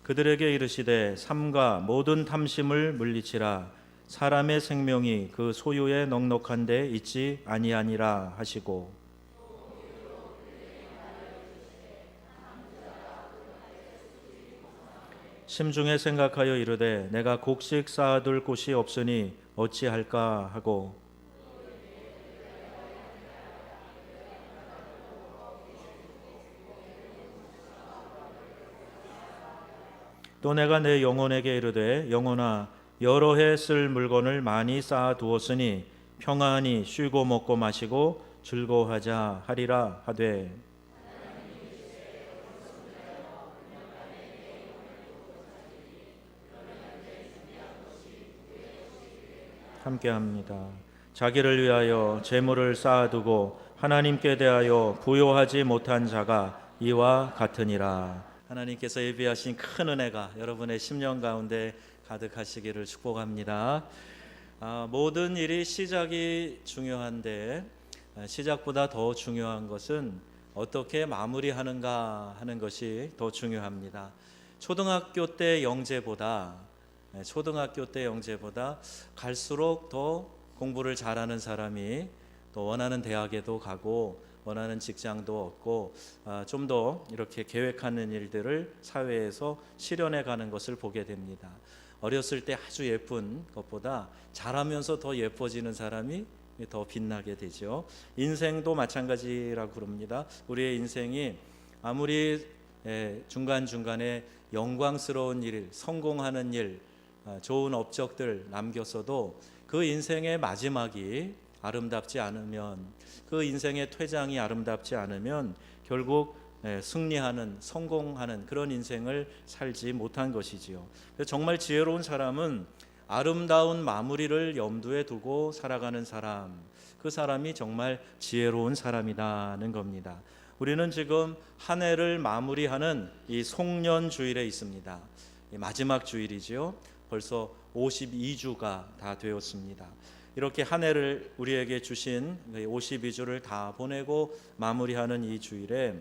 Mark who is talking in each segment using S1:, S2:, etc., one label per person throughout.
S1: 그들에게 이르시되 삼가 모든 탐심을 물리치라. 사람의 생명이 그 소유에 넉넉한데 있지 아니하니라 하시고, 심중에 생각하여 이르되 내가 곡식 쌓아둘 곳이 없으니 어찌할까 하고, 또 내가 내 영혼에게 이르되 영혼아 여러 해 쓸 물건을 많이 쌓아 두었으니 평안히 쉬고 먹고 마시고 즐거워하자 하리라 하되, 함께합니다. 자기를 위하여 재물을 쌓아두고 하나님께 대하여 부요하지 못한 자가 이와 같으니라. 하나님께서 예비하신 큰 은혜가 여러분의 심령 가운데 가득하시기를 축복합니다. 모든 일이 시작이 중요한데 시작보다 더 중요한 것은 어떻게 마무리하는가 하는 것이 더 중요합니다. 초등학교 때 영재보다 갈수록 더 공부를 잘하는 사람이 또 원하는 대학에도 가고 원하는 직장도 얻고 좀 더 이렇게 계획하는 일들을 사회에서 실현해 가는 것을 보게 됩니다. 어렸을 때 아주 예쁜 것보다 자라면서 더 예뻐지는 사람이 더 빛나게 되죠. 인생도 마찬가지라고 그럽니다. 우리의 인생이 아무리 중간중간에 영광스러운 일, 성공하는 일, 좋은 업적들 남겼어도 그 인생의 마지막이 아름답지 않으면, 그 인생의 퇴장이 아름답지 않으면 결국 승리하는, 성공하는 그런 인생을 살지 못한 것이지요. 정말 지혜로운 사람은 아름다운 마무리를 염두에 두고 살아가는 사람, 그 사람이 정말 지혜로운 사람이라는 겁니다. 우리는 지금 한 해를 마무리하는 이 송년주일에 있습니다. 마지막 주일이죠. 벌써 52주가 다 되었습니다. 이렇게 한 해를 우리에게 주신 52주를 다 보내고 마무리하는 이 주일에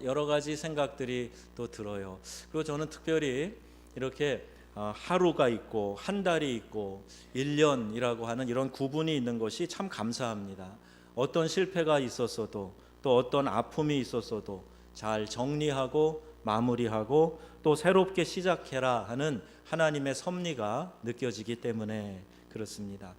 S1: 여러 가지 생각들이 또 들어요. 그리고 저는 특별히 이렇게 하루가 있고 한 달이 있고 1년이라고 하는 이런 구분이 있는 것이 참 감사합니다. 어떤 실패가 있었어도 또 어떤 아픔이 있었어도 잘 정리하고 마무리하고 또 새롭게 시작해라 하는 하나님의 섭리가 느껴지기 때문에 그렇습니다.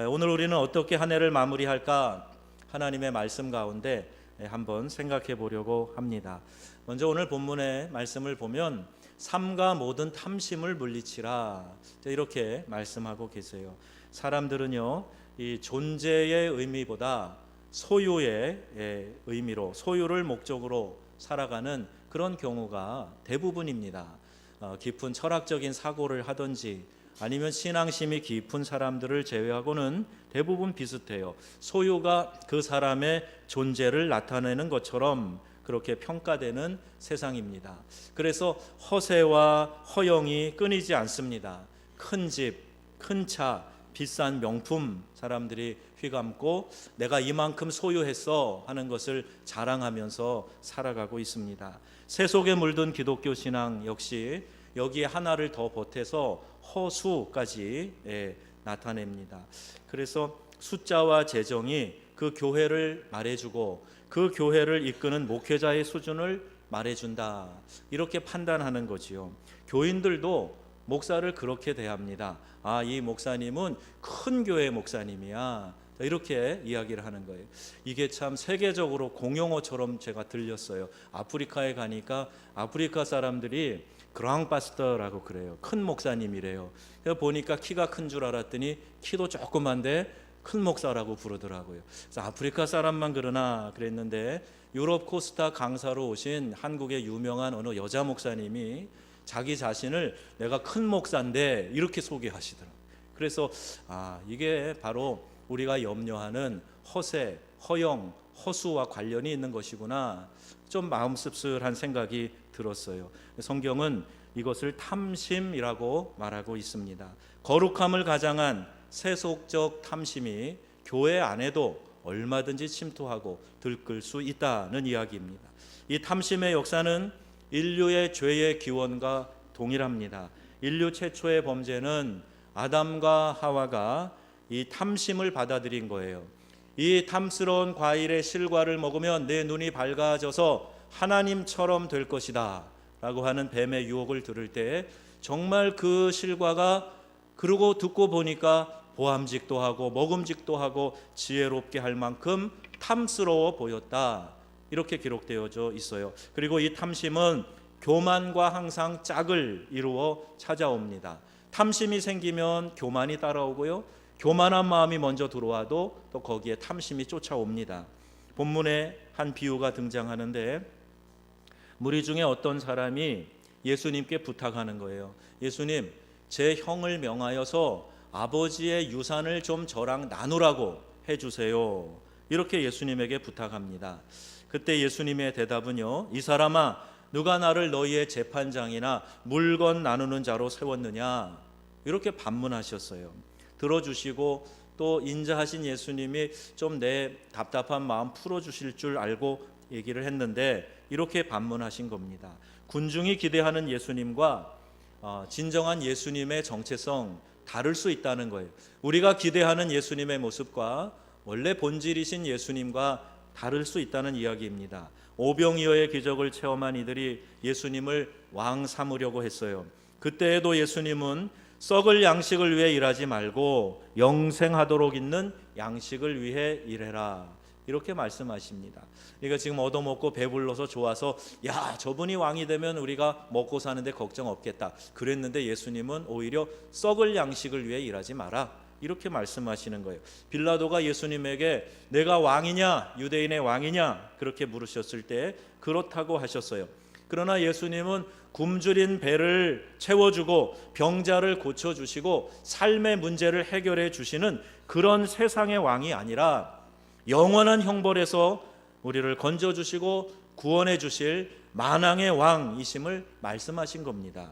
S1: 오늘 우리는 어떻게 한 해를 마무리할까? 하나님의 말씀 가운데 한번 생각해 보려고 합니다. 먼저 오늘 본문의 말씀을 보면 삼가 모든 탐심을 물리치라, 이렇게 말씀하고 계세요. 사람들은요, 이 존재의 의미보다 소유의 의미로, 소유를 목적으로 살아가는 그런 경우가 대부분입니다. 깊은 철학적인 사고를 하든지 아니면 신앙심이 깊은 사람들을 제외하고는 대부분 비슷해요. 소유가 그 사람의 존재를 나타내는 것처럼 그렇게 평가되는 세상입니다. 그래서 허세와 허영이 끊이지 않습니다. 큰 집, 큰 차, 비싼 명품 사람들이 휘감고 내가 이만큼 소유했어 하는 것을 자랑하면서 살아가고 있습니다. 세속에 물든 기독교 신앙 역시 여기에 하나를 더 보태서 허수까지 나타냅니다. 그래서 숫자와 재정이 그 교회를 말해주고 그 교회를 이끄는 목회자의 수준을 말해준다, 이렇게 판단하는 거지요. 교인들도 목사를 그렇게 대합니다. 이 목사님은 큰 교회 목사님이야, 이렇게 이야기를 하는 거예요. 이게 참 세계적으로 공용어처럼 제가 들렸어요. 아프리카에 가니까 아프리카 사람들이 그랑파스터라고 그래요. 큰 목사님이래요. 그래서 보니까 키가 큰 줄 알았더니 키도 조그만데 큰 목사라고 부르더라고요. 그래서 아프리카 사람만 그러나 그랬는데 유럽 코스타 강사로 오신 한국의 유명한 어느 여자 목사님이 자기 자신을 내가 큰 목사인데 이렇게 소개하시더라고요. 그래서 이게 바로 우리가 염려하는 허세, 허영, 허수와 관련이 있는 것이구나, 좀 마음 씁쓸한 생각이 들었어요. 성경은 이것을 탐심이라고 말하고 있습니다. 거룩함을 가장한 세속적 탐심이 교회 안에도 얼마든지 침투하고 들끓 수 있다는 이야기입니다. 이 탐심의 역사는 인류의 죄의 기원과 동일합니다. 인류 최초의 범죄는 아담과 하와가 이 탐심을 받아들인 거예요. 이 탐스러운 과일의 실과를 먹으면 내 눈이 밝아져서 하나님처럼 될 것이다 라고 하는 뱀의 유혹을 들을 때 정말 그 실과가 그러고 듣고 보니까 보암직도 하고 먹음직도 하고 지혜롭게 할 만큼 탐스러워 보였다, 이렇게 기록되어져 있어요. 그리고 이 탐심은 교만과 항상 짝을 이루어 찾아옵니다. 탐심이 생기면 교만이 따라오고요, 교만한 마음이 먼저 들어와도 또 거기에 탐심이 쫓아옵니다. 본문에 한 비유가 등장하는데 무리 중에 어떤 사람이 예수님께 부탁하는 거예요. 예수님, 제 형을 명하여서 아버지의 유산을 좀 저랑 나누라고 해주세요. 이렇게 예수님에게 부탁합니다. 그때 예수님의 대답은요, 이 사람아, 누가 나를 너희의 재판장이나 물건 나누는 자로 세웠느냐, 이렇게 반문하셨어요. 들어주시고 또 인자하신 예수님이 좀 내 답답한 마음 풀어주실 줄 알고 얘기를 했는데 이렇게 반문하신 겁니다. 군중이 기대하는 예수님과 진정한 예수님의 정체성 다를 수 있다는 거예요. 우리가 기대하는 예수님의 모습과 원래 본질이신 예수님과 다를 수 있다는 이야기입니다. 오병이어의 기적을 체험한 이들이 예수님을 왕 삼으려고 했어요. 그때에도 예수님은 썩을 양식을 위해 일하지 말고 영생하도록 있는 양식을 위해 일해라, 이렇게 말씀하십니다. 그러니까 지금 얻어먹고 배불러서 좋아서 야, 저분이 왕이 되면 우리가 먹고 사는데 걱정 없겠다 그랬는데 예수님은 오히려 썩을 양식을 위해 일하지 마라, 이렇게 말씀하시는 거예요. 빌라도가 예수님에게 내가 왕이냐, 유대인의 왕이냐 그렇게 물으셨을 때 그렇다고 하셨어요. 그러나 예수님은 굶주린 배를 채워주고 병자를 고쳐주시고 삶의 문제를 해결해 주시는 그런 세상의 왕이 아니라 영원한 형벌에서 우리를 건져주시고 구원해 주실 만왕의 왕이심을 말씀하신 겁니다.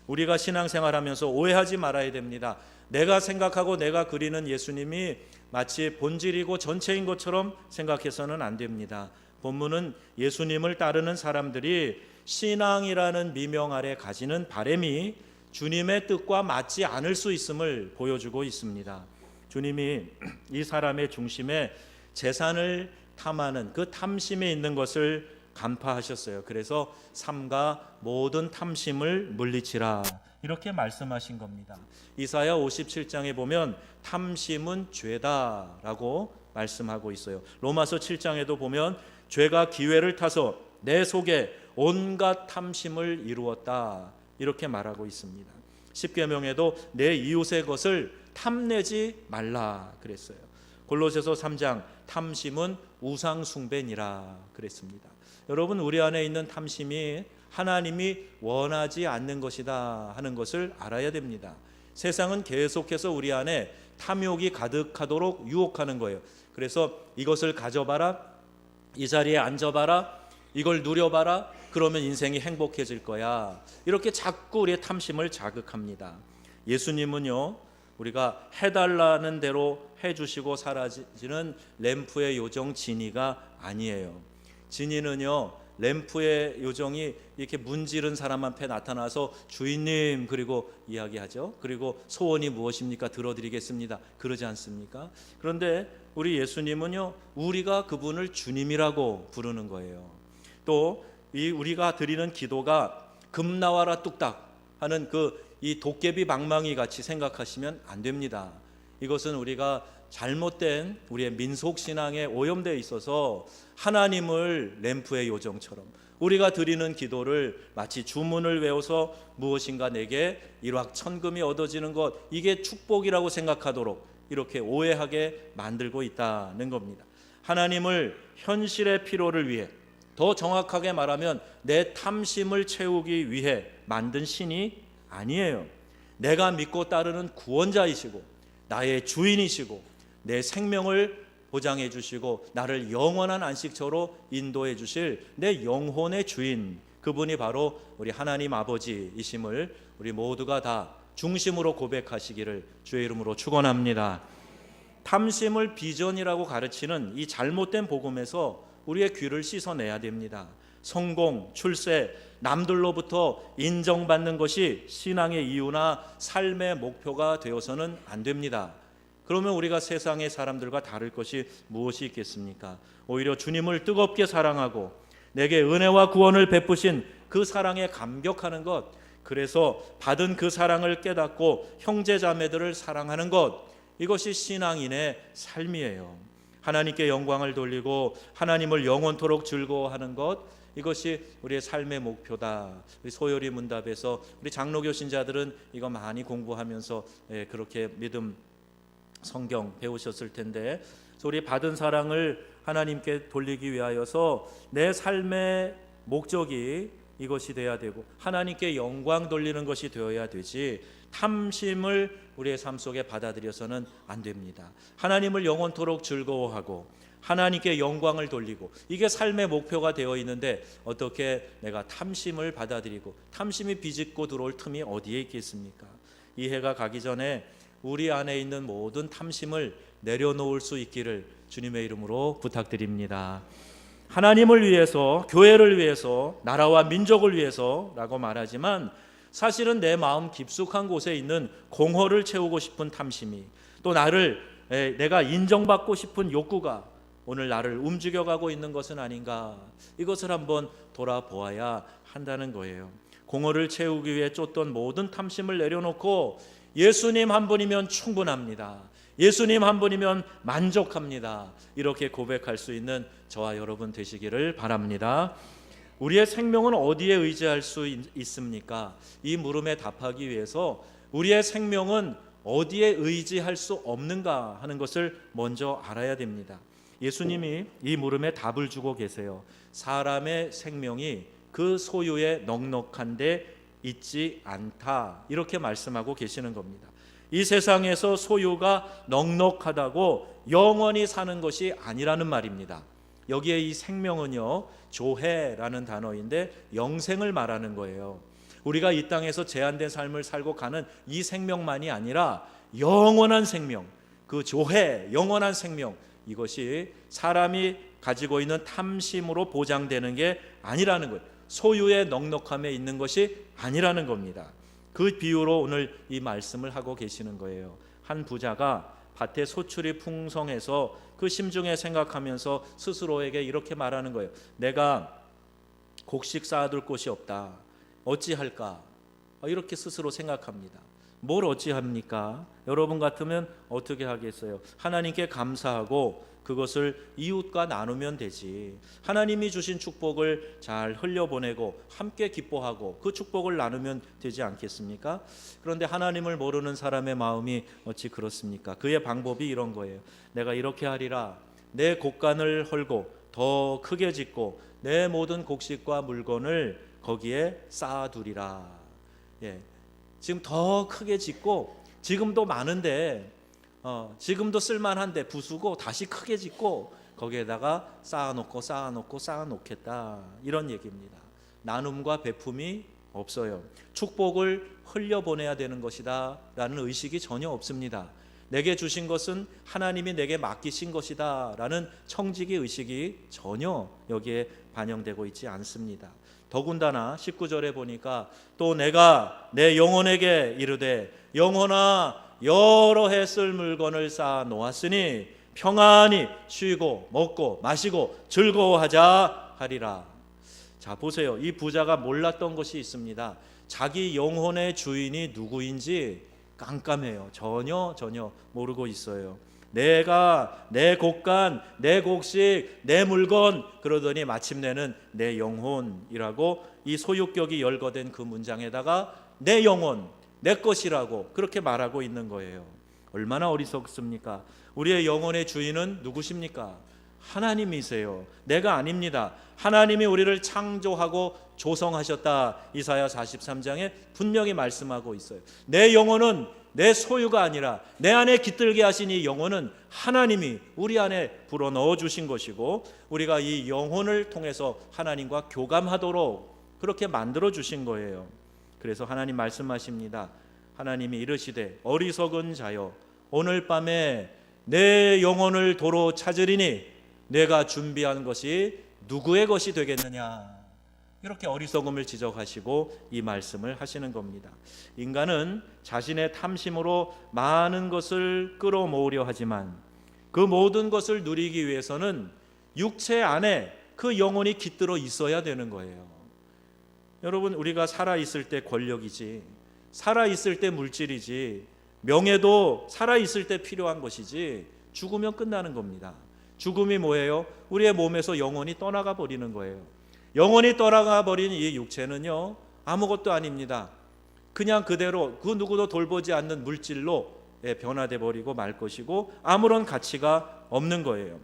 S1: 우리가 신앙생활하면서 오해하지 말아야 됩니다. 내가 생각하고 내가 그리는 예수님이 마치 본질이고 전체인 것처럼 생각해서는 안 됩니다. 본문은 예수님을 따르는 사람들이 신앙이라는 미명 아래 가지는 바람이 주님의 뜻과 맞지 않을 수 있음을 보여주고 있습니다. 주님이 이 사람의 중심에 재산을 탐하는 그 탐심에 있는 것을 간파하셨어요. 그래서 삼가 모든 탐심을 물리치라, 이렇게 말씀하신 겁니다. 이사야 57장에 보면 탐심은 죄다라고 말씀하고 있어요. 로마서 7장에도 보면 죄가 기회를 타서 내 속에 온갖 탐심을 이루었다, 이렇게 말하고 있습니다. 십계명에도 내 이웃의 것을 탐내지 말라 그랬어요. 골로새서 3장 탐심은 우상 숭배니라 그랬습니다. 여러분, 우리 안에 있는 탐심이 하나님이 원하지 않는 것이다 하는 것을 알아야 됩니다. 세상은 계속해서 우리 안에 탐욕이 가득하도록 유혹하는 거예요. 그래서 이것을 가져봐라, 이 자리에 앉아봐라, 이걸 누려봐라, 그러면 인생이 행복해질 거야, 이렇게 자꾸 우리의 탐심을 자극합니다. 예수님은요, 우리가 해달라는 대로 해주시고 사라지는 램프의 요정 지니가 아니에요. 지니는요, 램프의 요정이 이렇게 문지른 사람 앞에 나타나서 주인님 그리고 이야기하죠. 그리고 소원이 무엇입니까? 들어드리겠습니다, 그러지 않습니까? 그런데 우리 예수님은요, 우리가 그분을 주님이라고 부르는 거예요. 또 이 우리가 드리는 기도가 금 나와라 뚝딱 하는 이 도깨비 방망이 같이 생각하시면 안 됩니다. 이것은 우리가 잘못된 우리의 민속신앙에 오염되어 있어서 하나님을 램프의 요정처럼 우리가 드리는 기도를 마치 주문을 외워서 무엇인가 내게 일확천금이 얻어지는 것, 이게 축복이라고 생각하도록 이렇게 오해하게 만들고 있다는 겁니다. 하나님을 현실의 필요를 위해, 더 정확하게 말하면 내 탐심을 채우기 위해 만든 신이 아니에요. 내가 믿고 따르는 구원자이시고 나의 주인이시고 내 생명을 보장해 주시고 나를 영원한 안식처로 인도해 주실 내 영혼의 주인, 그분이 바로 우리 하나님 아버지이심을 우리 모두가 다 중심으로 고백하시기를 주의 이름으로 축원합니다. 탐심을 비전이라고 가르치는 이 잘못된 복음에서 우리의 귀를 씻어내야 됩니다. 성공, 출세, 남들로부터 인정받는 것이 신앙의 이유나 삶의 목표가 되어서는 안 됩니다. 그러면 우리가 세상의 사람들과 다를 것이 무엇이 있겠습니까? 오히려 주님을 뜨겁게 사랑하고 내게 은혜와 구원을 베푸신 그 사랑에 감격하는 것, 그래서 받은 그 사랑을 깨닫고 형제자매들을 사랑하는 것, 이것이 신앙인의 삶이에요. 하나님께 영광을 돌리고 하나님을 영원토록 즐거워하는 것, 이것이 우리의 삶의 목표다. 우리 소요리 문답에서 우리 장로교 신자들은 이거 많이 공부하면서 그렇게 믿음 성경 배우셨을 텐데, 우리 받은 사랑을 하나님께 돌리기 위하여서 내 삶의 목적이 이것이 돼야 되고 하나님께 영광 돌리는 것이 되어야 되지, 탐심을 우리의 삶 속에 받아들여서는 안 됩니다. 하나님을 영원토록 즐거워하고 하나님께 영광을 돌리고, 이게 삶의 목표가 되어 있는데 어떻게 내가 탐심을 받아들이고 탐심이 비집고 들어올 틈이 어디에 있겠습니까? 이 해가 가기 전에 우리 안에 있는 모든 탐심을 내려놓을 수 있기를 주님의 이름으로 부탁드립니다. 하나님을 위해서, 교회를 위해서, 나라와 민족을 위해서라고 말하지만 사실은 내 마음 깊숙한 곳에 있는 공허를 채우고 싶은 탐심이, 또 내가 인정받고 싶은 욕구가 오늘 나를 움직여가고 있는 것은 아닌가, 이것을 한번 돌아보아야 한다는 거예요. 공허를 채우기 위해 쫓던 모든 탐심을 내려놓고 예수님 한 분이면 충분합니다. 예수님 한 분이면 만족합니다. 이렇게 고백할 수 있는 저와 여러분 되시기를 바랍니다. 우리의 생명은 어디에 의지할 수 있습니까? 이 물음에 답하기 위해서 우리의 생명은 어디에 의지할 수 없는가 하는 것을 먼저 알아야 됩니다. 예수님이 이 물음에 답을 주고 계세요. 사람의 생명이 그 소유에 넉넉한데 있지 않다, 이렇게 말씀하고 계시는 겁니다. 이 세상에서 소유가 넉넉하다고 영원히 사는 것이 아니라는 말입니다. 여기에 이 생명은요, 조해라는 단어인데 영생을 말하는 거예요. 우리가 이 땅에서 제한된 삶을 살고 가는 이 생명만이 아니라 영원한 생명, 그 조해, 영원한 생명, 이것이 사람이 가지고 있는 탐심으로 보장되는 게 아니라는 거예요. 소유의 넉넉함에 있는 것이 아니라는 겁니다. 그 비유로 오늘 이 말씀을 하고 계시는 거예요. 한 부자가 밭에 소출이 풍성해서 그 심중에 생각하면서 스스로에게 이렇게 말하는 거예요. 내가 곡식 쌓아둘 곳이 없다. 어찌할까? 이렇게 스스로 생각합니다. 뭘 어찌합니까? 여러분 같으면 어떻게 하겠어요? 하나님께 감사하고 그것을 이웃과 나누면 되지. 하나님이 주신 축복을 잘 흘려보내고 함께 기뻐하고 그 축복을 나누면 되지 않겠습니까? 그런데 하나님을 모르는 사람의 마음이 어찌 그렇습니까? 그의 방법이 이런 거예요. 내가 이렇게 하리라. 내 곡간을 헐고 더 크게 짓고 내 모든 곡식과 물건을 거기에 쌓아두리라. 지금 더 크게 짓고 지금도 많은데 지금도 쓸만한데 부수고 다시 크게 짓고 거기에다가 쌓아놓겠다, 이런 얘기입니다. 나눔과 베품이 없어요. 축복을 흘려보내야 되는 것이다 라는 의식이 전혀 없습니다. 내게 주신 것은 하나님이 내게 맡기신 것이다 라는 청지기 의식이 전혀 여기에 반영되고 있지 않습니다. 더군다나 19절에 보니까 또 내가 내 영혼에게 이르되 영혼아 여러 해 쓸 물건을 쌓아 놓았으니 평안히 쉬고 먹고 마시고 즐거워하자 하리라. 자, 보세요. 이 부자가 몰랐던 것이 있습니다. 자기 영혼의 주인이 누구인지 깜깜해요. 전혀 모르고 있어요. 내가 내 곡간, 내 곡식, 내 물건, 그러더니 마침내는 내 영혼이라고 이 소유격이 열거된 그 문장에다가 내 영혼, 내 것이라고 그렇게 말하고 있는 거예요. 얼마나 어리석습니까? 우리의 영혼의 주인은 누구십니까? 하나님이세요. 내가 아닙니다. 하나님이 우리를 창조하고 조성하셨다. 이사야 43장에 분명히 말씀하고 있어요. 내 영혼은 내 소유가 아니라 내 안에 깃들게 하신 이 영혼은 하나님이 우리 안에 불어넣어 주신 것이고, 우리가 이 영혼을 통해서 하나님과 교감하도록 그렇게 만들어 주신 거예요. 그래서 하나님 말씀하십니다. 하나님이 이르시되 어리석은 자여 오늘 밤에 내 영혼을 도로 찾으리니 내가 준비한 것이 누구의 것이 되겠느냐. 이렇게 어리석음을 지적하시고 이 말씀을 하시는 겁니다. 인간은 자신의 탐심으로 많은 것을 끌어모으려 하지만 그 모든 것을 누리기 위해서는 육체 안에 그 영혼이 깃들어 있어야 되는 거예요. 여러분, 우리가 살아있을 때 권력이지, 살아있을 때 물질이지, 명예도 살아있을 때 필요한 것이지, 죽으면 끝나는 겁니다. 죽음이 뭐예요? 우리의 몸에서 영혼이 떠나가 버리는 거예요. 영혼이 떠나가 버린 이 육체는요, 아무것도 아닙니다. 그냥 그대로 그 누구도 돌보지 않는 물질로 변화돼 버리고 말 것이고 아무런 가치가 없는 거예요.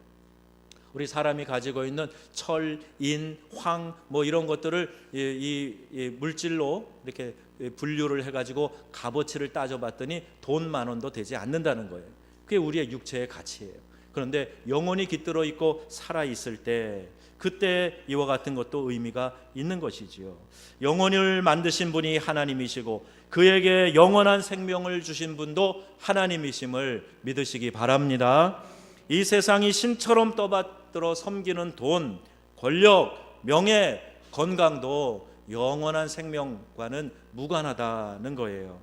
S1: 우리 사람이 가지고 있는 철, 인, 황 뭐 이런 것들을 이 물질로 이렇게 분류를 해가지고 값어치를 따져봤더니 돈 10,000원도 되지 않는다는 거예요. 그게 우리의 육체의 가치예요. 그런데 영혼이 깃들어 있고 살아 있을 때, 그때 이와 같은 것도 의미가 있는 것이지요. 영혼을 만드신 분이 하나님이시고 그에게 영원한 생명을 주신 분도 하나님이심을 믿으시기 바랍니다. 이 세상이 신처럼 떠받들어 섬기는 돈, 권력, 명예, 건강도 영원한 생명과는 무관하다는 거예요.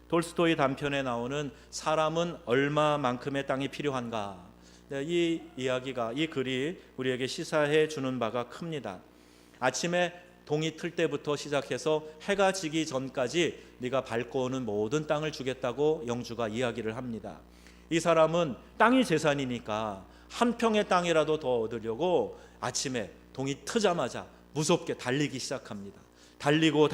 S1: 톨스토이 단편에 나오는 사람은 얼마만큼의 땅이 필요한가, 이 이야기가, 이 글이 우리에게 시사해 주는 바가 큽니다. 아침에 동이 틀 때부터 시작해서 해가 지기 전까지 네가 밟고 오는 모든 땅을 주겠다고 영주가 이야기를 합니다. 이 사람은 땅이 재산이니까 한 평의 땅이라도 더 얻으려고 아침에 동이 트자마자 무섭게 달리기 시작합니다. 달리고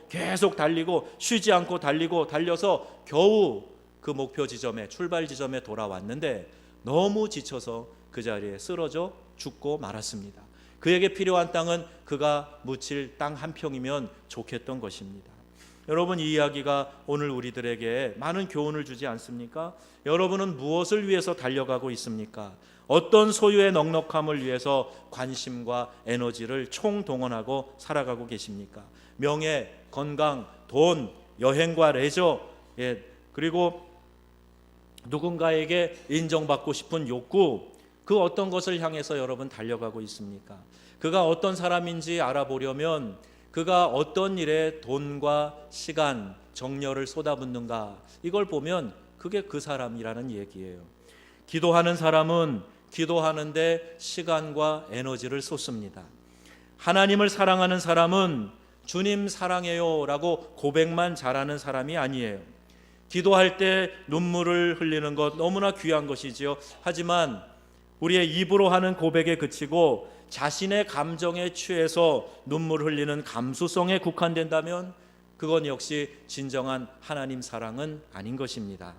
S1: 계속 달리고 쉬지 않고 달려서 겨우 그 목표 지점에, 출발 지점에 돌아왔는데 너무 지쳐서 그 자리에 쓰러져 죽고 말았습니다. 그에게 필요한 땅은 그가 묻힐 땅 한 평이면 좋겠던 것입니다. 여러분, 이 이야기가 오늘 우리들에게 많은 교훈을 주지 않습니까? 여러분은 무엇을 위해서 달려가고 있습니까? 어떤 소유의 넉넉함을 위해서 관심과 에너지를 총동원하고 살아가고 계십니까? 명예, 건강, 돈, 여행과 레저, 그리고 누군가에게 인정받고 싶은 욕구, 그 어떤 것을 향해서 여러분 달려가고 있습니까? 그가 어떤 사람인지 알아보려면 그가 어떤 일에 돈과 시간, 정열을 쏟아붓는가, 이걸 보면 그게 그 사람이라는 얘기예요. 기도하는 사람은 기도하는데 시간과 에너지를 쏟습니다. 하나님을 사랑하는 사람은 주님 사랑해요 라고 고백만 잘하는 사람이 아니에요. 기도할 때 눈물을 흘리는 것 너무나 귀한 것이지요. 하지만 우리의 입으로 하는 고백에 그치고 자신의 감정에 취해서 눈물 흘리는 감수성에 국한된다면 그건 역시 진정한 하나님 사랑은 아닌 것입니다.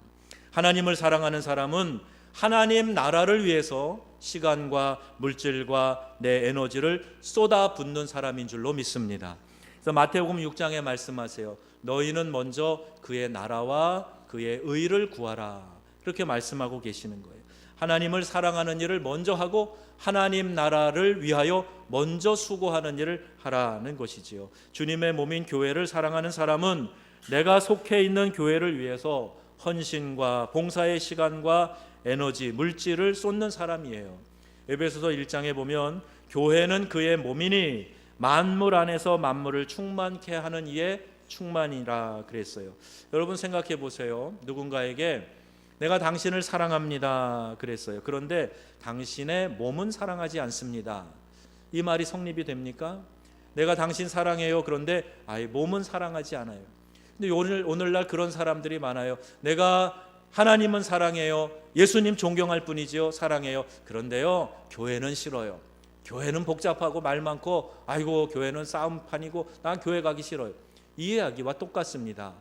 S1: 하나님을 사랑하는 사람은 하나님 나라를 위해서 시간과 물질과 내 에너지를 쏟아붓는 사람인 줄로 믿습니다. 그래서 마태복음 6장에 말씀하세요. 너희는 먼저 그의 나라와 그의 의를 구하라, 그렇게 말씀하고 계시는 거예요. 하나님을 사랑하는 일을 먼저 하고 하나님 나라를 위하여 먼저 수고하는 일을 하라는 것이지요. 주님의 몸인 교회를 사랑하는 사람은 내가 속해 있는 교회를 위해서 헌신과 봉사의 시간과 에너지, 물질을 쏟는 사람이에요. 에베소서 1장에 보면 교회는 그의 몸이니 만물 안에서 만물을 충만케 하는 이의 충만이라 그랬어요. 여러분 생각해 보세요. 누군가에게 내가 당신을 사랑합니다 그랬어요. 그런데 당신의 몸은 사랑하지 않습니다. 이 말이 성립이 됩니까? 내가 당신 사랑해요. 그런데 몸은 사랑하지 않아요. 근데 오늘날 그런 사람들이 많아요. 내가 하나님은 사랑해요. 예수님 존경할 뿐이죠. 사랑해요. 그런데요, 교회는 싫어요. 교회는 복잡하고 말 많고, 아이고 교회는 싸움판이고 난 교회 가기 싫어요. 이 이야기와 똑같습니다.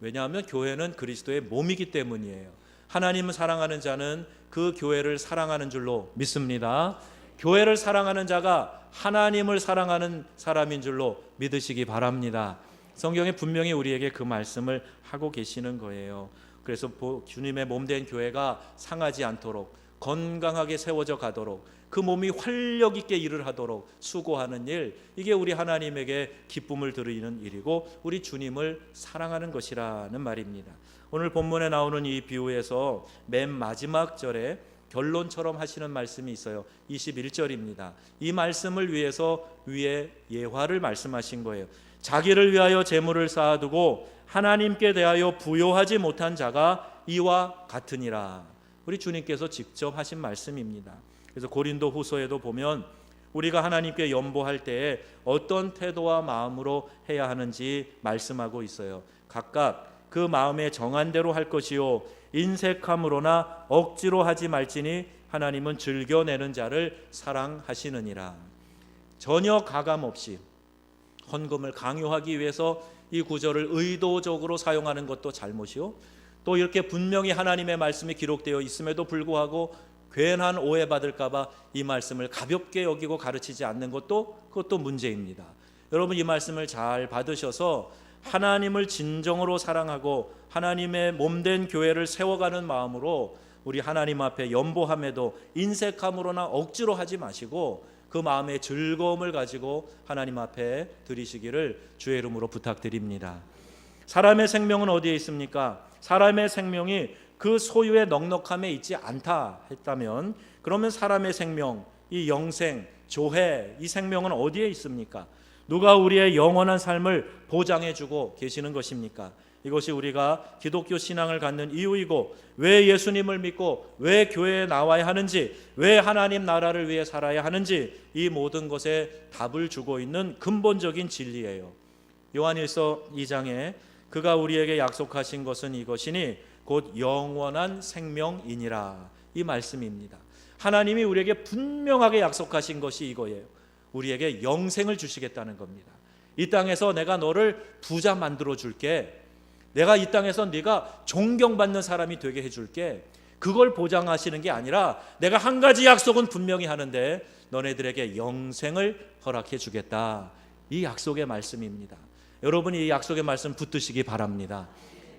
S1: 왜냐하면 교회는 그리스도의 몸이기 때문이에요. 하나님을 사랑하는 자는 그 교회를 사랑하는 줄로 믿습니다. 교회를 사랑하는 자가 하나님을 사랑하는 사람인 줄로 믿으시기 바랍니다. 성경에 분명히 우리에게 그 말씀을 하고 계시는 거예요. 그래서 주님의 몸된 교회가 상하지 않도록 건강하게 세워져 가도록 그 몸이 활력 있게 일을 하도록 수고하는 일, 이게 우리 하나님에게 기쁨을 드리는 일이고 우리 주님을 사랑하는 것이라는 말입니다. 오늘 본문에 나오는 이 비유에서 맨 마지막 절에 결론처럼 하시는 말씀이 있어요. 21절입니다. 이 말씀을 위해서 위에 예화를 말씀하신 거예요. 자기를 위하여 재물을 쌓아두고 하나님께 대하여 부요하지 못한 자가 이와 같으니라. 우리 주님께서 직접 하신 말씀입니다. 그래서 고린도 후서에도 보면 우리가 하나님께 연보할 때에 어떤 태도와 마음으로 해야 하는지 말씀하고 있어요. 각각 그 마음에 정한 대로 할 것이요 인색함으로나 억지로 하지 말지니 하나님은 즐겨내는 자를 사랑하시느니라. 전혀 가감 없이 헌금을 강요하기 위해서 이 구절을 의도적으로 사용하는 것도 잘못이요, 또 이렇게 분명히 하나님의 말씀이 기록되어 있음에도 불구하고 괜한 오해받을까 봐 이 말씀을 가볍게 여기고 가르치지 않는 것도 그것도 문제입니다. 여러분, 이 말씀을 잘 받으셔서 하나님을 진정으로 사랑하고 하나님의 몸된 교회를 세워가는 마음으로 우리 하나님 앞에 연보함에도 인색함으로나 억지로 하지 마시고 그 마음의 즐거움을 가지고 하나님 앞에 드리시기를 주의 이름으로 부탁드립니다. 사람의 생명은 어디에 있습니까? 사람의 생명이 그 소유의 넉넉함에 있지 않다 했다면, 그러면 사람의 생명, 이 영생, 조회, 이 생명은 어디에 있습니까? 누가 우리의 영원한 삶을 보장해주고 계시는 것입니까? 이것이 우리가 기독교 신앙을 갖는 이유이고, 왜 예수님을 믿고 왜 교회에 나와야 하는지, 왜 하나님 나라를 위해 살아야 하는지, 이 모든 것에 답을 주고 있는 근본적인 진리예요. 요한일서 2장에 그가 우리에게 약속하신 것은 이것이니 곧 영원한 생명이니라, 이 말씀입니다. 하나님이 우리에게 분명하게 약속하신 것이 이거예요. 우리에게 영생을 주시겠다는 겁니다. 이 땅에서 내가 너를 부자 만들어 줄게, 내가 이 땅에서 네가 존경받는 사람이 되게 해줄게, 그걸 보장하시는 게 아니라 내가 한 가지 약속은 분명히 하는데 너네들에게 영생을 허락해 주겠다, 이 약속의 말씀입니다. 여러분이 이 약속의 말씀 붙드시기 바랍니다.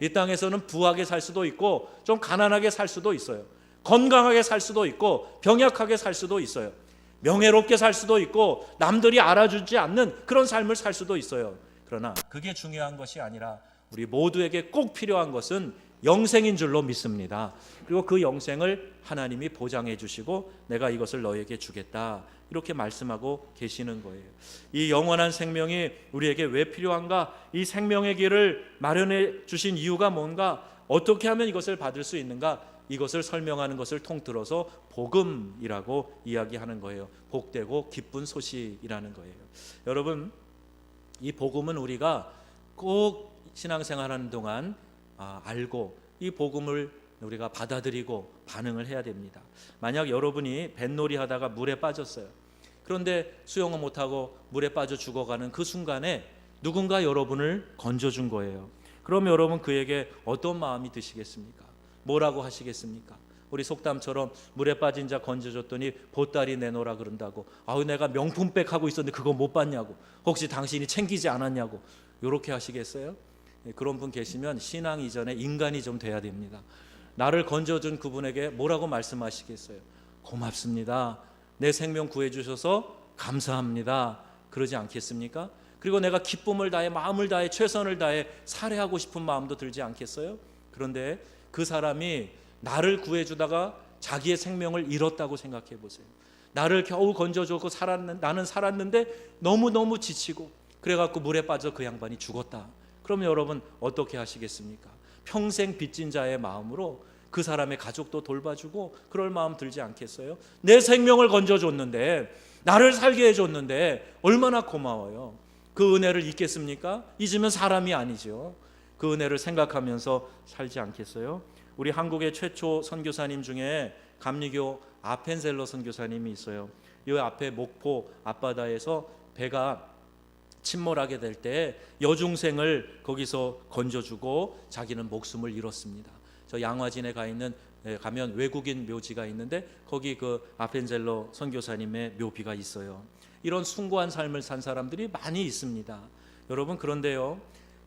S1: 이 땅에서는 부하게 살 수도 있고 좀 가난하게 살 수도 있어요. 건강하게 살 수도 있고 병약하게 살 수도 있어요. 명예롭게 살 수도 있고 남들이 알아주지 않는 그런 삶을 살 수도 있어요. 그러나 그게 중요한 것이 아니라 우리 모두에게 꼭 필요한 것은 영생인 줄로 믿습니다. 그리고 그 영생을 하나님이 보장해 주시고 내가 이것을 너에게 주겠다, 이렇게 말씀하고 계시는 거예요. 이 영원한 생명이 우리에게 왜 필요한가? 이 생명의 길을 마련해 주신 이유가 뭔가? 어떻게 하면 이것을 받을 수 있는가? 이것을 설명하는 것을 통틀어서 복음이라고 이야기하는 거예요. 복되고 기쁜 소식이라는 거예요. 여러분, 이 복음은 우리가 꼭 신앙생활하는 동안 알고 이 복음을 우리가 받아들이고 반응을 해야 됩니다. 만약 여러분이 뱃놀이 하다가 물에 빠졌어요. 그런데 수영을 못하고 물에 빠져 죽어가는 그 순간에 누군가 여러분을 건져준 거예요. 그럼 여러분 그에게 어떤 마음이 드시겠습니까? 뭐라고 하시겠습니까? 우리 속담처럼 물에 빠진 자 건져줬더니 보따리 내놓으라 그런다고, 아우 내가 명품백 하고 있었는데 그거 못 봤냐고, 혹시 당신이 챙기지 않았냐고, 이렇게 하시겠어요? 그런 분 계시면 신앙 이전에 인간이 좀 돼야 됩니다. 나를 건져준 그분에게 뭐라고 말씀하시겠어요? 고맙습니다, 내 생명 구해주셔서 감사합니다, 그러지 않겠습니까? 그리고 내가 기쁨을 다해 마음을 다해 최선을 다해 살해하고 싶은 마음도 들지 않겠어요? 그런데 그 사람이 나를 구해주다가 자기의 생명을 잃었다고 생각해 보세요. 나를 겨우 건져주고 나는 살았는데 너무너무 지치고 그래갖고 물에 빠져 그 양반이 죽었다. 그러면 여러분 어떻게 하시겠습니까? 평생 빚진 자의 마음으로 그 사람의 가족도 돌봐주고 그럴 마음 들지 않겠어요? 내 생명을 건져줬는데, 나를 살게 해줬는데 얼마나 고마워요. 그 은혜를 잊겠습니까? 잊으면 사람이 아니죠. 그 은혜를 생각하면서 살지 않겠어요? 우리 한국의 최초 선교사님 중에 감리교 아펜셀러 선교사님이 있어요. 이 앞에 목포 앞바다에서 배가 침몰하게 될 때 여중생을 거기서 건져주고 자기는 목숨을 잃었습니다. 저 양화진에 가면 외국인 묘지가 있는데 거기 그 아펜셀러 선교사님의 묘비가 있어요. 이런 숭고한 삶을 산 사람들이 많이 있습니다. 여러분, 그런데요,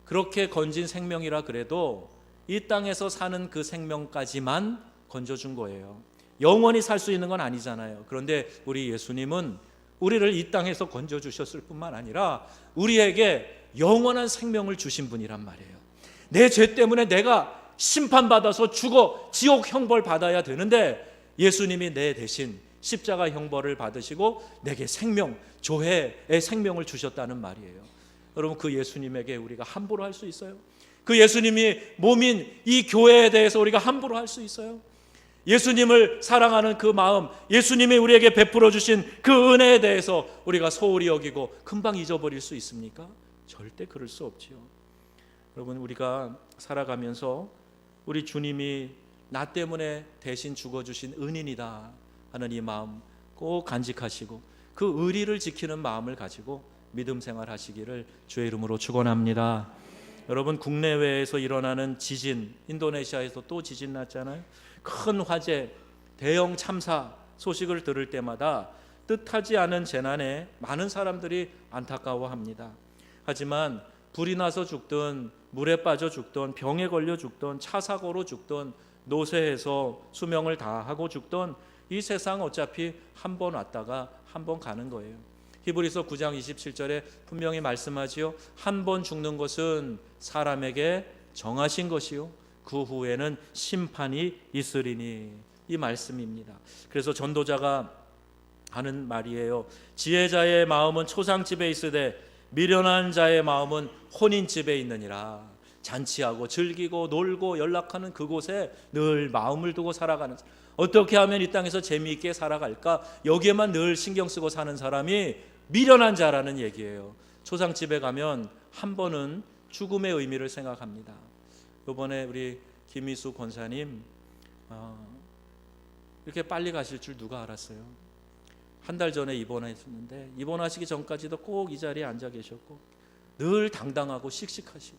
S1: 그렇게 건진 생명이라 그래도 이 땅에서 사는 그 생명까지만 건져준 거예요. 영원히 살 수 있는 건 아니잖아요. 그런데 우리 예수님은 우리를 이 땅에서 건져주셨을 뿐만 아니라 우리에게 영원한 생명을 주신 분이란 말이에요. 내 죄 때문에 내가 심판받아서 죽어 지옥 형벌 받아야 되는데 예수님이 내 대신 십자가 형벌을 받으시고 내게 생명, 조회의 생명을 주셨다는 말이에요. 여러분, 그 예수님에게 우리가 함부로 할 수 있어요? 그 예수님이 몸인 이 교회에 대해서 우리가 함부로 할 수 있어요? 예수님을 사랑하는 그 마음, 예수님이 우리에게 베풀어 주신 그 은혜에 대해서 우리가 소홀히 여기고 금방 잊어버릴 수 있습니까? 절대 그럴 수 없지요. 여러분, 우리가 살아가면서 우리 주님이 나 때문에 대신 죽어주신 은인이다 하는 이 마음 꼭 간직하시고 그 의리를 지키는 마음을 가지고 믿음 생활하시기를 주의 이름으로 축원합니다. 여러분, 국내외에서 일어나는 지진, 인도네시아에서 또 지진 났잖아요. 큰 화재, 대형 참사 소식을 들을 때마다 뜻하지 않은 재난에 많은 사람들이 안타까워합니다. 하지만 불이 나서 죽든 물에 빠져 죽든 병에 걸려 죽든 차 사고로 죽든 노쇠해서 수명을 다하고 죽든 이 세상 어차피 한 번 왔다가 한 번 가는 거예요. 히브리서 9장 27절에 분명히 말씀하지요. 한 번 죽는 것은 사람에게 정하신 것이요 그 후에는 심판이 있으리니, 이 말씀입니다. 그래서 전도자가 하는 말이에요. 지혜자의 마음은 초상집에 있으되 미련한 자의 마음은 혼인집에 있느니라. 잔치하고 즐기고 놀고 연락하는 그곳에 늘 마음을 두고 살아가는, 어떻게 하면 이 땅에서 재미있게 살아갈까, 여기에만 늘 신경 쓰고 사는 사람이 미련한 자라는 얘기예요. 초상집에 가면 한 번은 죽음의 의미를 생각합니다. 이번에 우리 김희수 권사님 이렇게 빨리 가실 줄 누가 알았어요? 한 달 전에 입원했는데 입원하시기 전까지도 꼭 이 자리에 앉아 계셨고 늘 당당하고 씩씩하시고,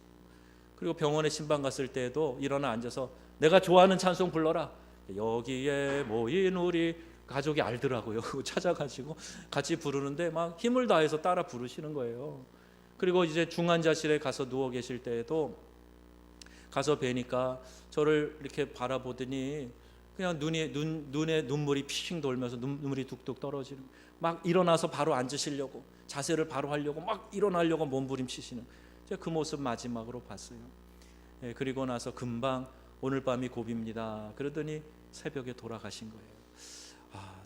S1: 그리고 병원에 신방 갔을 때에도 일어나 앉아서 내가 좋아하는 찬송 불러라. 여기에 모인 우리 가족이 알더라고요. 찾아가지고 같이 부르는데 막 힘을 다해서 따라 부르시는 거예요. 그리고 이제 중환자실에 가서 누워 계실 때에도 가서 뵈니까 저를 이렇게 바라보더니 그냥 눈에 눈물이 핑 돌면서 눈물이 뚝뚝 떨어지는, 막 일어나서 바로 앉으시려고, 자세를 바로 하려고 막 일어나려고 몸부림치시는, 제가 그 모습 마지막으로 봤어요. 예, 그리고 나서 금방 오늘 밤이 고비입니다 그러더니 새벽에 돌아가신 거예요.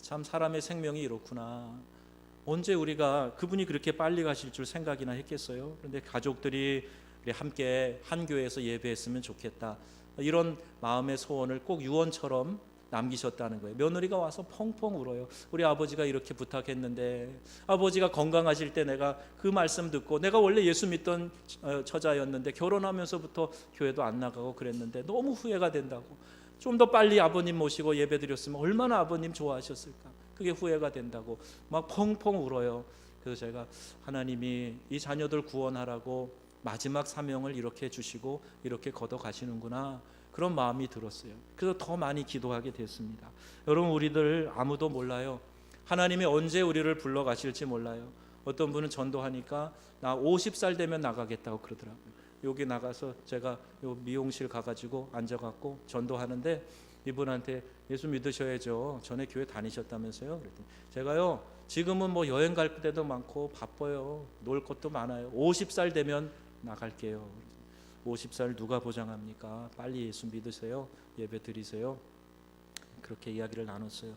S1: 참 사람의 생명이 이렇구나. 언제 우리가 그분이 그렇게 빨리 가실 줄 생각이나 했겠어요? 그런데 가족들이 함께 한 교회에서 예배했으면 좋겠다, 이런 마음의 소원을 꼭 유언처럼 남기셨다는 거예요. 며느리가 와서 펑펑 울어요. 우리 아버지가 이렇게 부탁했는데, 아버지가 건강하실 때 내가 그 말씀 듣고, 내가 원래 예수 믿던 처자였는데 결혼하면서부터 교회도 안 나가고 그랬는데 너무 후회가 된다고, 좀 더 빨리 아버님 모시고 예배 드렸으면 얼마나 아버님 좋아하셨을까, 그게 후회가 된다고 막 펑펑 울어요. 그래서 제가 하나님이 이 자녀들 구원하라고 마지막 사명을 이렇게 주시고 이렇게 걷어 가시는구나, 그런 마음이 들었어요. 그래서 더 많이 기도하게 됐습니다. 여러분, 우리들 아무도 몰라요. 하나님이 언제 우리를 불러 가실지 몰라요. 어떤 분은 전도하니까 나 50살 되면 나가겠다고 그러더라고요. 여기 나가서 제가 요 미용실 가가지고 앉아갖고 전도하는데 이분한테 예수 믿으셔야죠, 전에 교회 다니셨다면서요? 그랬더니 제가요, 지금은 뭐 여행 갈 때도 많고 바빠요, 놀 것도 많아요, 50살 되면 나갈게요. 50살 누가 보장합니까? 빨리 예수 믿으세요, 예배 드리세요. 그렇게 이야기를 나눴어요.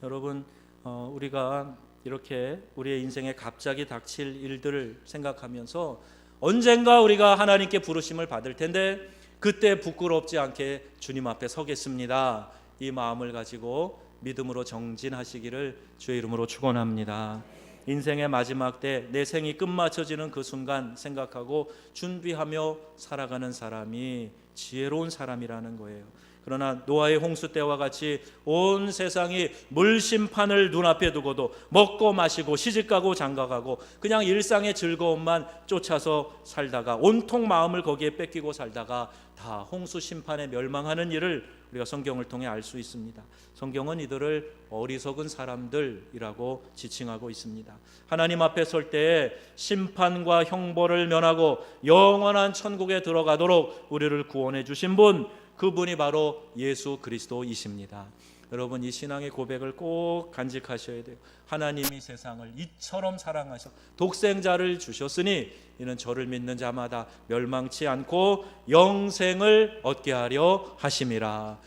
S1: 여러분, 우리가 이렇게 우리의 인생에 갑자기 닥칠 일들을 생각하면서 언젠가 우리가 하나님께 부르심을 받을 텐데 그때 부끄럽지 않게 주님 앞에 서겠습니다, 이 마음을 가지고 믿음으로 정진하시기를 주의 이름으로 축원합니다. 인생의 마지막 때 내 생이 끝마쳐지는 그 순간 생각하고 준비하며 살아가는 사람이 지혜로운 사람이라는 거예요. 그러나 노아의 홍수 때와 같이 온 세상이 물심판을 눈앞에 두고도 먹고 마시고 시집가고 장가가고 그냥 일상의 즐거움만 쫓아서 살다가 온통 마음을 거기에 뺏기고 살다가 다 홍수 심판에 멸망하는 일을 우리가 성경을 통해 알 수 있습니다. 성경은 이들을 어리석은 사람들이라고 지칭하고 있습니다. 하나님 앞에 설 때에 심판과 형벌을 면하고 영원한 천국에 들어가도록 우리를 구원해 주신 분, 그분이 바로 예수 그리스도이십니다. 여러분, 이 신앙의 고백을 꼭 간직하셔야 돼요. 하나님이 세상을 이처럼 사랑하셔 독생자를 주셨으니 이는 저를 믿는 자마다 멸망치 않고 영생을 얻게 하려 하심이라.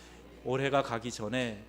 S1: 올해가 가기 전에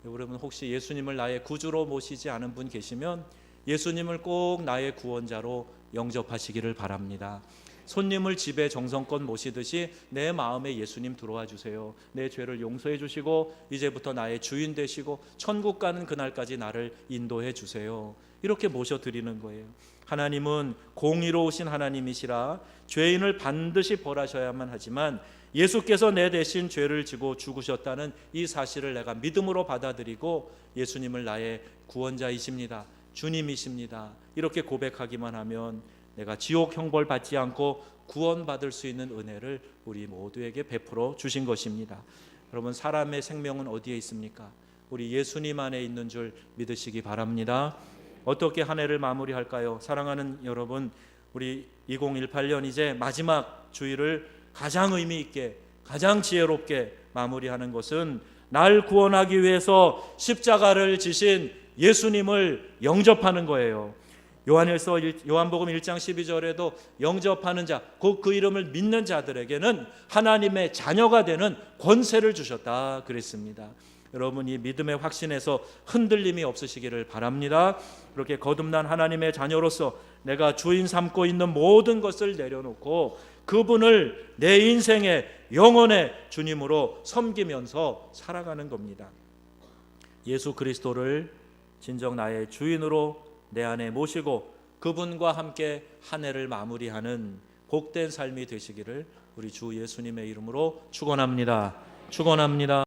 S1: 여러분 혹시 예수님을 나의 구주로 모시지 않은 분 계시면 예수님을 꼭 나의 구원자로 영접하시기를 바랍니다. 손님을 집에 정성껏 모시듯이 내 마음에 예수님 들어와 주세요. 내 죄를 용서해 주시고 이제부터 나의 주인 되시고 천국 가는 그날까지 나를 인도해 주세요. 이렇게 모셔드리는 거예요. 하나님은 공의로우신 하나님이시라 죄인을 반드시 벌하셔야만 하지만 예수께서 내 대신 죄를 지고 죽으셨다는 이 사실을 내가 믿음으로 받아들이고 예수님을 나의 구원자이십니다, 주님이십니다, 이렇게 고백하기만 하면 내가 지옥 형벌 받지 않고 구원받을 수 있는 은혜를 우리 모두에게 베풀어 주신 것입니다. 여러분, 사람의 생명은 어디에 있습니까? 우리 예수님 안에 있는 줄 믿으시기 바랍니다. 어떻게 한 해를 마무리할까요? 사랑하는 여러분, 우리 2018년 이제 마지막 주일을 가장 의미 있게, 가장 지혜롭게 마무리하는 것은 날 구원하기 위해서 십자가를 지신 예수님을 영접하는 거예요. 요한복음 1장 12절에도 영접하는 자, 곧 그 이름을 믿는 자들에게는 하나님의 자녀가 되는 권세를 주셨다 그랬습니다. 여러분, 이 믿음의 확신에서 흔들림이 없으시기를 바랍니다. 그렇게 거듭난 하나님의 자녀로서 내가 주인 삼고 있는 모든 것을 내려놓고 그분을 내 인생의 영혼의 주님으로 섬기면서 살아가는 겁니다. 예수 그리스도를 진정 나의 주인으로 내 안에 모시고 그분과 함께 한 해를 마무리하는 복된 삶이 되시기를 우리 주 예수님의 이름으로 축원합니다. 축원합니다.